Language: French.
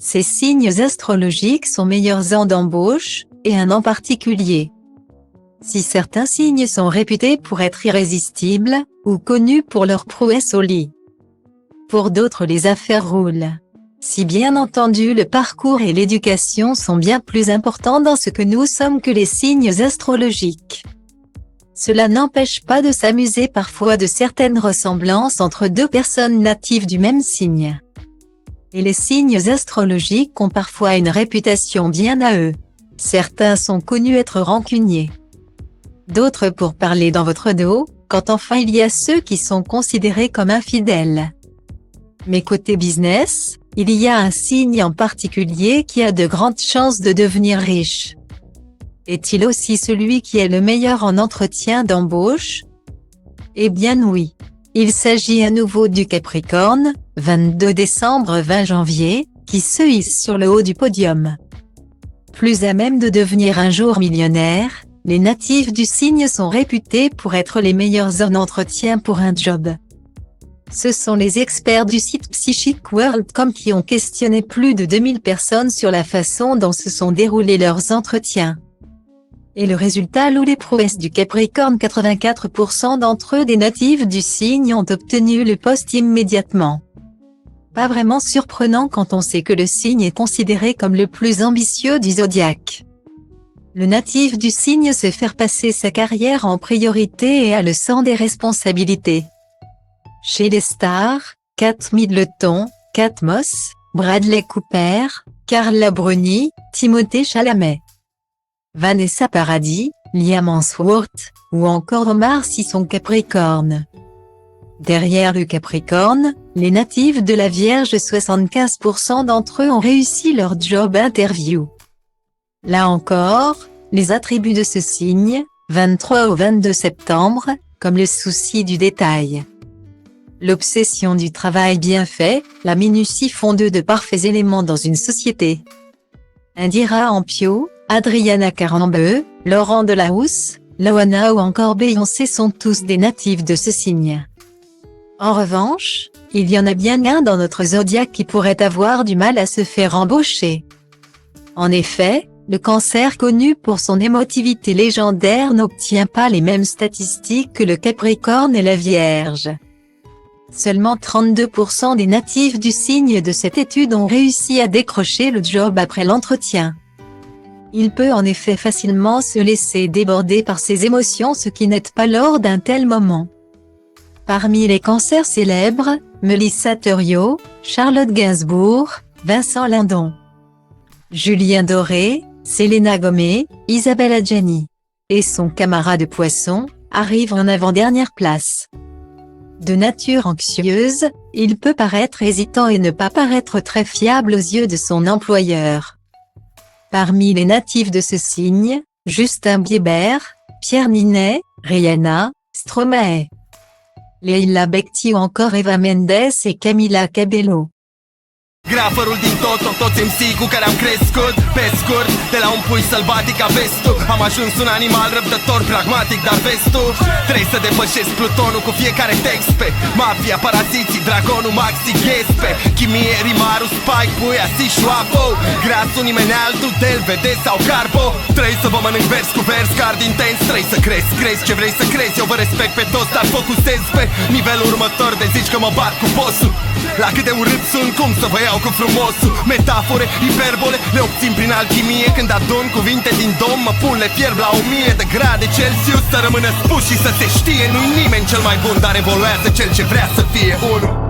Ces signes astrologiques sont meilleurs ans d'embauche, et un en particulier. Si certains signes sont réputés pour être irrésistibles, ou connus pour leur prouesse au lit. Pour d'autres les affaires roulent. Si bien entendu le parcours et l'éducation sont bien plus importants dans ce que nous sommes que les signes astrologiques. Cela n'empêche pas de s'amuser parfois de certaines ressemblances entre deux personnes natives du même signe. Et les signes astrologiques ont parfois une réputation bien à eux. Certains sont connus être rancuniers. D'autres pour parler dans votre dos, quand enfin il y a ceux qui sont considérés comme infidèles. Mais côté business, il y a un signe en particulier qui a de grandes chances de devenir riche. Est-il aussi celui qui est le meilleur en entretien d'embauche? Eh bien oui. Il s'agit à nouveau du Capricorne, 22 décembre-20 janvier, qui se hisse sur le haut du podium. Plus à même de devenir un jour millionnaire, les natifs du signe sont réputés pour être les meilleurs en entretien pour un job. Ce sont les experts du site PsychicWorld.com qui ont questionné plus de 2000 personnes sur la façon dont se sont déroulés leurs entretiens. Et le résultat loue les prouesses du Capricorne. 84% d'entre eux des natifs du signe ont obtenu le poste immédiatement. Pas vraiment surprenant quand on sait que le signe est considéré comme le plus ambitieux du zodiaque. Le natif du signe sait faire passer sa carrière en priorité et a le sens des responsabilités. Chez les stars, Kate Middleton, Kate Moss, Bradley Cooper, Carla Bruni, Timothée Chalamet, Vanessa Paradis, Liam Hemsworth, ou encore Omar Sy sont Capricorne. Derrière le Capricorne, les natifs de la Vierge, 75% d'entre eux ont réussi leur job interview. Là encore, les attributs de ce signe, 23 au 22 septembre, comme le souci du détail, l'obsession du travail bien fait, la minutie font d'eux de parfaits éléments dans une société. Indira Ampio, Adriana Carambeu, Laurent Delahousse, Loana ou encore Beyoncé sont tous des natifs de ce signe. En revanche, il y en a bien un dans notre zodiaque qui pourrait avoir du mal à se faire embaucher. En effet, le Cancer, connu pour son émotivité légendaire, n'obtient pas les mêmes statistiques que le Capricorne et la Vierge. Seulement 32% des natifs du signe de cette étude ont réussi à décrocher le job après l'entretien. Il peut en effet facilement se laisser déborder par ses émotions, ce qui n'aide pas lors d'un tel moment. Parmi les cancers célèbres, Melissa Theriault, Charlotte Gainsbourg, Vincent Lindon, Julien Doré, Selena Gomez, Isabelle Adjani et son camarade Poisson arrivent en avant-dernière place. De nature anxieuse, il peut paraître hésitant et ne pas paraître très fiable aux yeux de son employeur. Parmi les natifs de ce signe, Justin Bieber, Pierre Ninet, Rihanna, Stromae, Leila Bekti ou encore Eva Mendes et Camila Cabello. Grafărul din toți MC cu care am crescut. Pe scurt, de la un pui sălbatic avestu, am ajuns un animal răbdător, pragmatic, dar vestul trebuie să depășesc plutonul cu fiecare text pe mafia, paraziții, dragonul, maxi, ghespe chimie, rimarul, spike, puia, si, șoapo grasul, nimeni altul, del, vede sau carbo. Trebuie să vă mănânc vers cu vers, card intens. Trebuie să crezi ce vrei să crezi. Eu vă respect pe toți, dar focusez pe nivelul următor. De zici că mă bat cu bossul. La cât de urât sunt, cum să vă iau cu frumosul. Metafore, hiperbole, le obțin prin alchimie. Când adun cuvinte din dom, mă pun, le fierb la 1000 de grade Celsius. Să rămână spus și să se știe, nu-i nimeni cel mai bun, dar evoluează cel ce vrea să fie unul.